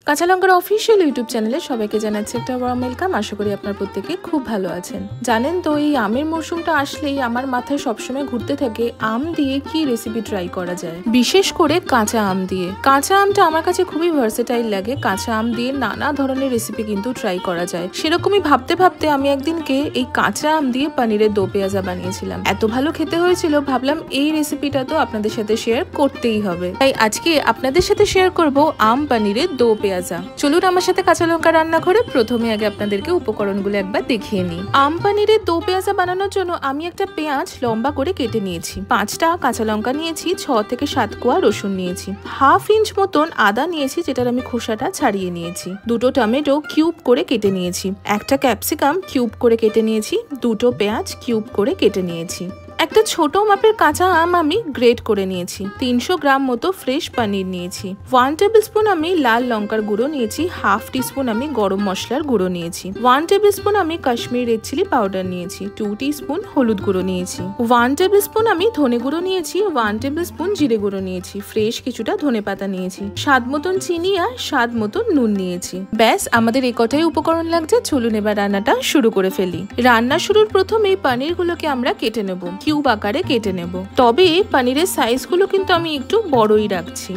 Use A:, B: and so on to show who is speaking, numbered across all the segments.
A: কাঁচা লঙ্কার official YouTube চ্যানেলে সবাইকে জানাচ্ছি একটা ওয়ার্ম ওয়েলকাম। আশা করি আপনার প্রত্যেকে খুব ভালো আছেন। জানেন তো, এই আমের মরশুমটা আসলেই আমার মাথায় সবসময় ঘুরতে থাকে আম দিয়ে কি রেসিপি ট্রাই করা যায়, বিশেষ করে কাঁচা আম দিয়ে। কাঁচা আমটা আমার কাছে খুবই ভার্সেটাইল লাগে। কাঁচা আম দিয়ে নানা ধরনের রেসিপি কিন্তু ট্রাই করা যায়। সেরকমই ভাবতে ভাবতে আমি একদিনকে এই কাঁচা আম দিয়ে পনিরের দো পেঁয়াজা বানিয়েছিলাম। এত ভালো খেতে হয়েছিল, ভাবলাম এই রেসিপিটা তো আপনাদের সাথে শেয়ার করতেই হবে। তাই আজকে আপনাদের সাথে শেয়ার করব আম পনিরের দো পেঁয়াজা। চলুন আমার সাথে কাঁচা লঙ্কা রান্নাঘরে। প্রথমে আগে আপনাদেরকে উপকরণগুলো একবার দেখিয়ে নিই। আম পনিরের দো পেঁয়াজা বানানোর জন্য আমি একটা পেঁয়াজ লম্বা করে কেটে নিয়েছি, 5টা কাঁচা লঙ্কা নিয়েছি, 6 থেকে 7 কোয়া রসুন নিয়েছি, হাফ ইঞ্চ মতন আদা নিয়েছি যেটার আমি খোসাটা ছাড়িয়ে নিয়েছি, 2টো টমেটো কিউব করে কেটে নিয়েছি, একটা ক্যাপসিকাম কিউব করে কেটে নিয়েছি, 2টো পেঁয়াজ কিউব করে কেটে নিয়েছি, একটা ছোট মাপের কাঁচা আম আমি গ্রেট করে নিয়েছি, 300 গ্রাম মতো ফ্রেশ পনির নিয়েছি, 1 টেবিল স্পুন আমি লাল লঙ্কার গুঁড়ো নিয়েছি, হাফ টিস্পুন আমি গরম মশলার গুঁড়ো নিয়েছি, 1 টেবিল স্পুন আমি কাশ্মীরি রেড চিলি পাউডার নিয়েছি, 2 টিস্পুন হলুদ গুঁড়ো নিয়েছি, 1 টেবিল স্পুন আমি ধনে গুঁড়ো নিয়েছি, 1 টেবিল স্পুন জিরে গুঁড়ো নিয়েছি, ফ্রেশ কিছুটা ধনে পাতা নিয়েছি, স্বাদ মতন চিনি আর স্বাদ মতন নুন নিয়েছি। ব্যাস, আমাদের এই কটাই উপকরণ লাগছে। চলুন এবার রান্নাটা শুরু করে ফেলি। রান্না শুরুর প্রথমে পনিরগুলোকে আমরা কেটে নেব, কিউব আকারে কেটে নেব। তবে পনিরের সাইজগুলো কিন্তু আমি একটু বড়ই রাখছি।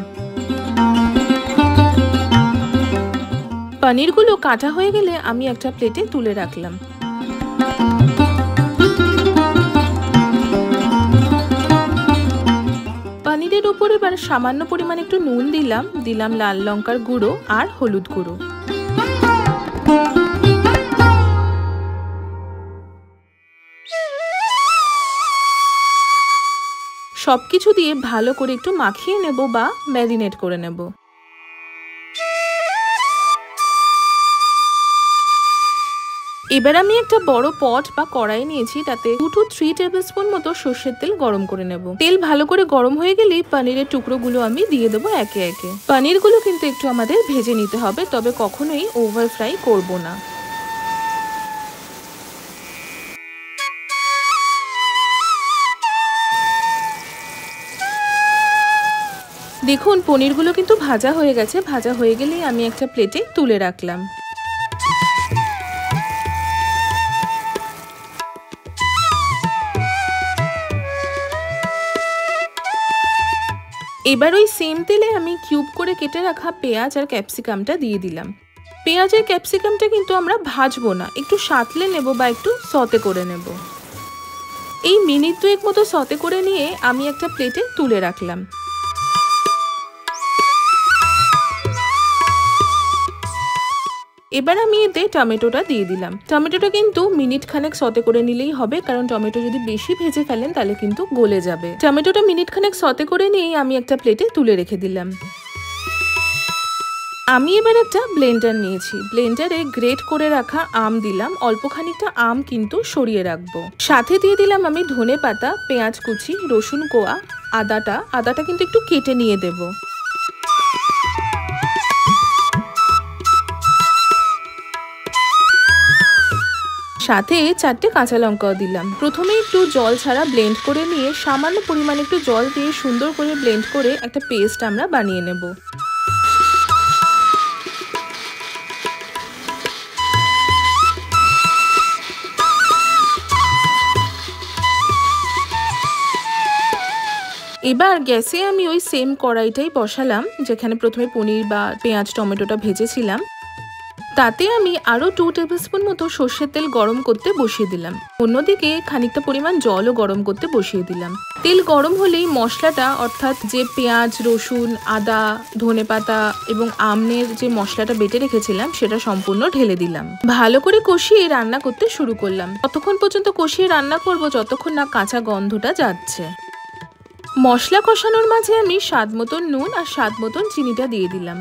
A: পনিরগুলো কাটা হয়ে গেলে আমি একটা প্লেটে তুলে রাখলাম। পনিরের উপর এবার সামান্য পরিমাণ একটু নুন দিলাম লাল লঙ্কার গুঁড়ো আর হলুদ গুঁড়ো। সবকিছু দিয়ে ভালো করে একটু মাখিয়ে নেব বা ম্যারিনেট করে নেব। এবার আমি একটা বড় পট বা কড়াই নিয়েছি, তাতে 2 to 3 টেবিল স্পুন মতো সর্ষের তেল গরম করে নেব। তেল ভালো করে গরম হয়ে গেলেই পনিরের টুকরোগুলো আমি দিয়ে দেবো একে একে। পনিরগুলো কিন্তু একটু আমাদের ভেজে নিতে হবে, তবে কখনোই ওভার ফ্রাই করব না। দেখুন, পনিরগুলো কিন্তু ভাজা হয়ে গেছে। ভাজা হয়ে গেলেই আমি একটা প্লেটে তুলে রাখলাম। এবার ওই সেম তেলে আমি কিউব করে কেটে রাখা পেঁয়াজ আর ক্যাপসিকামটা দিয়ে দিলাম। পেঁয়াজ আর ক্যাপসিকামটা কিন্তু আমরা ভাজবো না, একটু সাঁতলে নেব বা একটু সতে করে নেব। এই মিনিট 2 মতো সতে করে নিয়ে আমি একটা প্লেটে তুলে রাখলাম। এবার আমি এতে টমেটোটা দিয়ে দিলাম। টমেটোটা কিন্তু মিনিট খানেক সতে করে নিলেই হবে, কারণ টমেটো যদি বেশি ভেজে ফেলেন তাহলে কিন্তু গলে যাবে। টমেটোটা মিনিট খানেক সতে করে নিয়েই আমি একটা প্লেটে তুলে রেখে দিলাম। আমি এবার একটা ব্লেন্ডার নিয়েছি, ব্লেন্ডারে গ্রেট করে রাখা আম দিলাম, অল্প খানিকটা আম কিন্তু সরিয়ে রাখবো। সাথে দিয়ে দিলাম আমি ধনে পাতা, পেঁয়াজ কুচি, রসুন কোয়া, আদাটা কিন্তু একটু কেটে নিয়ে দেবো। সাথে 4টে কাঁচা লঙ্কাও দিলাম। প্রথমে একটু জল ছাড়া ব্লেন্ড করে নিয়ে সামান্য পরিমাণ একটু জল দিয়ে সুন্দর করে ব্লেন্ড করে একটা পেস্ট আমরা বানিয়ে নেব। এবার গ্যাসে আমি ওই সেম কড়াইটাই বসালাম যেখানে প্রথমে পনির বা পেঁয়াজ টমেটোটা ভেজেছিলাম। তাতে আমি আরো 2 টেবিল স্পুন মতো সর্ষের তেল গরম করতে বসিয়ে দিলাম। অন্যদিকে খানিকটা পরিমাণ জলও গরম করতে বসিয়ে দিলাম। তেল গরম হলেই মশলাটা, অর্থাৎ যে পেঁয়াজ, রসুন, আদা, ধনে পাতা এবং আমের যে মশলাটা বেটে রেখেছিলাম সেটা সম্পূর্ণ ঢেলে দিলাম। ভালো করে কষিয়ে রান্না করতে শুরু করলাম। ততক্ষণ পর্যন্ত কষিয়ে রান্না করব যতক্ষণ না কাঁচা গন্ধটা যাচ্ছে। মশলা কষানোর মাঝে আমি স্বাদ মতন নুন আর স্বাদ মতন চিনিটা দিয়ে দিলাম।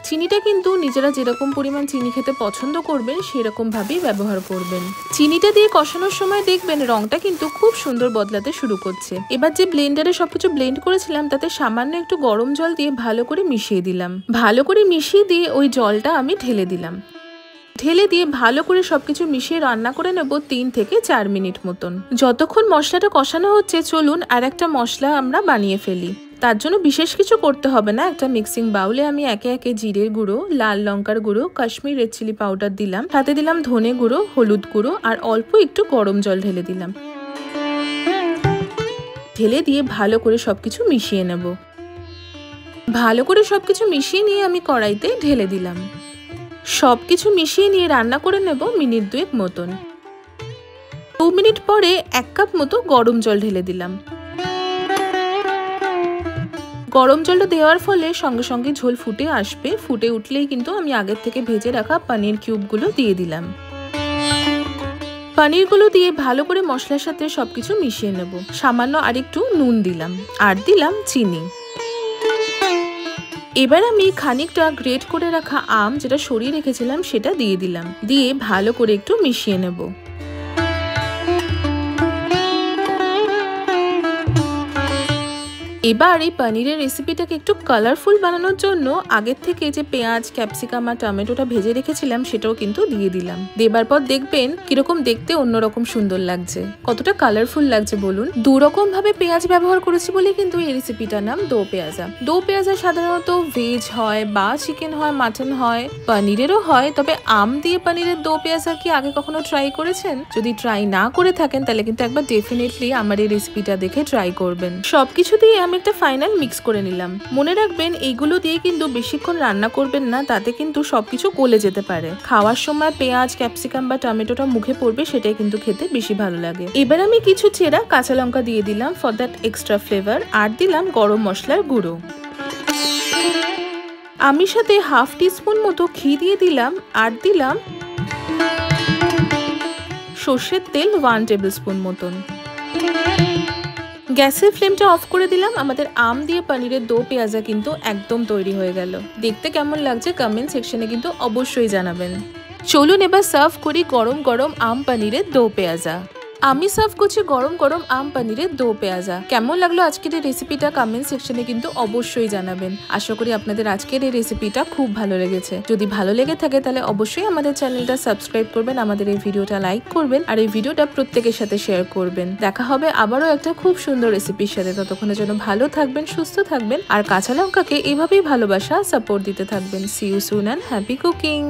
A: চিনিটা কিন্তু নিজেরা যেরকম পরিমাণ চিনি খেতে পছন্দ করবেন সেরকম ভাবেই ব্যবহার করবেন। চিনিটা দিয়ে কষানোর সময় দেখবেন রংটা কিন্তু খুব সুন্দর বদলাতে শুরু করছে। এবার যে ব্লেন্ডারে সবকিছু ব্লেন্ড করেছিলাম তাতে সামান্য একটু গরম জল দিয়ে ভালো করে মিশিয়ে দিলাম। ভালো করে মিশিয়ে দিয়ে ওই জলটা আমি ঢেলে দিলাম। ঢেলে দিয়ে ভালো করে সবকিছু মিশিয়ে রান্না করে নেব 3 থেকে 4 মিনিট মতন। যতক্ষণ মশলাটা কষানো হচ্ছে চলুন আর একটা মশলা আমরা বানিয়ে ফেলি। তার জন্য বিশেষ কিছু করতে হবে না। একটা মিক্সিং বাউলে আমি একে একে জিরের গুঁড়ো, লাল লঙ্কার গুঁড়ো, কাশ্মীর রেড চিলি পাউডার দিলাম, সাথে দিলাম ধনে গুঁড়ো, হলুদ গুঁড়ো আর অল্প একটু গরম জল ঢেলে দিলাম। ঢেলে দিয়ে ভালো করে সবকিছু মিশিয়ে নেব। ভালো করে সবকিছু মিশিয়ে নিয়ে আমি কড়াইতে ঢেলে দিলাম। সবকিছু মিশিয়ে নিয়ে রান্না করে নেব মিনিট 2 মতন। 2 মিনিট পরে 1 কাপ মতো গরম জল ঢেলে দিলাম। গরম জলটা দেওয়ার ফলে সঙ্গে সঙ্গে ঝোল ফুটে আসবে। ফুটে উঠলেই কিন্তু আমি আগের থেকে ভেজে রাখা পনির কিউবগুলো দিয়ে দিলাম। পনিরগুলো দিয়ে ভালো করে মশলার সাথে সবকিছু মিশিয়ে নেব। সামান্য আরেকটু নুন দিলাম আর দিলাম চিনি। এবার আমি খানিকটা গ্রেট করে রাখা আম যেটা সরিয়ে রেখেছিলাম সেটা দিয়ে দিলাম। দিয়ে ভালো করে একটু মিশিয়ে নেব। এবার এই পনিরের রেসিপিটাকে একটু কালারফুল বানানোর জন্য আগের থেকে যে পেঁয়াজ, ক্যাপসিকাম আর টমেটোটা ভেজে রেখেছিলাম সেটাও কিন্তু দিয়ে দিলাম। দেবার পর দেখবেন কিরকম দেখতে অন্যরকম সুন্দর লাগছে, কতটা কালারফুল লাগছে বলুন। 2 রকম ভাবে পেঁয়াজ ব্যবহার করেছি বলে কিন্তু এই রেসিপিটার নাম দো পেঁয়াজা। দো পেঁয়াজা সাধারণত ভেজ হয় বা চিকেন হয়, মাটন হয়, পনিরেরও হয়। তবে আম দিয়ে পনিরের দো পেঁয়াজা কি আগে কখনো ট্রাই করেছেন? যদি ট্রাই না করে থাকেন তাহলে কিন্তু একবার ডেফিনেটলি আমার এই রেসিপিটা দেখে ট্রাই করবেন। সবকিছু দিয়ে আমি একটা ফাইনাল মিক্স করে নিলাম। মনে রাখবেন এইগুলো দিয়ে কিন্তু বেশিক্ষণ রান্না করবেন না, তাতে কিন্তু সবকিছু গলে যেতে পারে। খাওয়ার সময় পেঁয়াজ, ক্যাপসিকাম বা টমেটোটা মুখে পড়বে, সেটাই কিন্তু খেতে বেশি ভালো লাগে। এবার আমি কিছু চেরা কাঁচা লঙ্কা দিয়ে দিলাম ফর দ্যাট এক্সট্রা ফ্লেভার, আর দিলাম গরম মশলার গুঁড়ো। আমি সাথে হাফ টিস্পুন মতো ঘি দিয়ে দিলাম আর দিলাম সর্ষের তেল 1 টেবিল স্পুন মতন। গ্যাসের ফ্লেমটা অফ করে দিলাম। আমাদের আম দিয়ে পনিরের দো পেঁয়াজা কিন্তু একদম তৈরি হয়ে গেল। দেখতে কেমন লাগছে কমেন্ট সেকশনে কিন্তু অবশ্যই জানাবেন। চলুন এবার সার্ভ করি গরম গরম আম পনিরের দো পেঁয়াজা। আমি সার্ভ করছি গরম গরম আম পনিরের দো পেঁয়াজা। কেমন লাগলো আজকের এই রেসিপিটা কমেন্ট সেকশনে কিন্তু অবশ্যই জানাবেন। আশা করি আপনাদের আজকের এই রেসিপিটা খুব ভালো লেগেছে। যদি ভালো লেগে থাকে তাহলে অবশ্যই আমাদের চ্যানেলটা সাবস্ক্রাইব করবেন, আমাদের এই ভিডিওটা লাইক করবেন আর এই ভিডিওটা প্রত্যেকের সাথে শেয়ার করবেন। দেখা হবে আবারও একটা খুব সুন্দর রেসিপির সাথে। ততক্ষণের জন্য ভালো থাকবেন, সুস্থ থাকবেন আর কাঁচা লঙ্কাকে এভাবেই ভালোবাসা সাপোর্ট দিতে থাকবেন। See you soon and happy cooking.